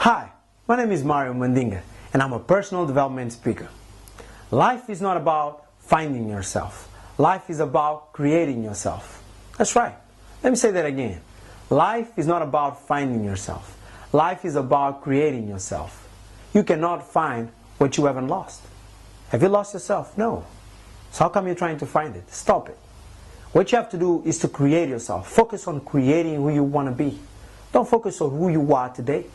Hi, my name is Mario Mandinga and I'm a personal development speaker. Life is not about finding yourself. Life is about creating yourself. That's right. Let me say that again. Life is not about finding yourself. Life is about creating yourself. You cannot find what you haven't lost. Have you lost yourself? No. So how come you're trying to find it? Stop it. What you have to do is to create yourself. Focus on creating who you want to be. Don't focus on who you are today.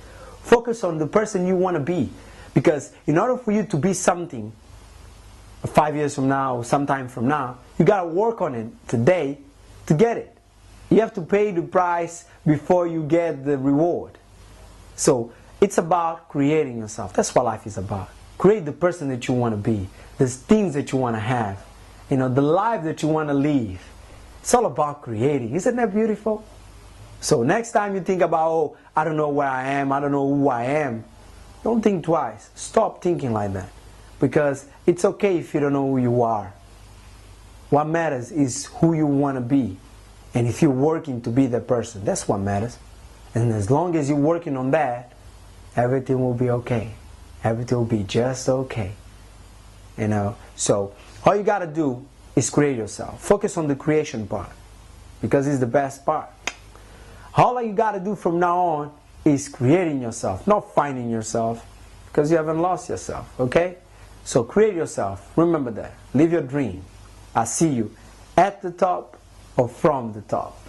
Focus on the person you want to be. Because in order for you to be something 5 years from now or sometime from now, you got to work on it today to get it. You have to pay the price before you get the reward. So it's about creating yourself. That's what life is about. Create the person that you want to be, the things that you want to have, the life that you want to live. It's all about creating. Isn't that beautiful? So next time you think about, oh, I don't know where I am, I don't know who I am, don't think twice. Stop thinking like that. Because it's okay if you don't know who you are. What matters is who you want to be. And if you're working to be that person, that's what matters. And as long as you're working on that, everything will be okay. Everything will be just okay. So all you got to do is create yourself. Focus on the creation part. Because it's the best part. All you got to do from now on is creating yourself, not finding yourself, because you haven't lost yourself, okay? So create yourself. Remember that. Live your dream. I see you at the top or from the top.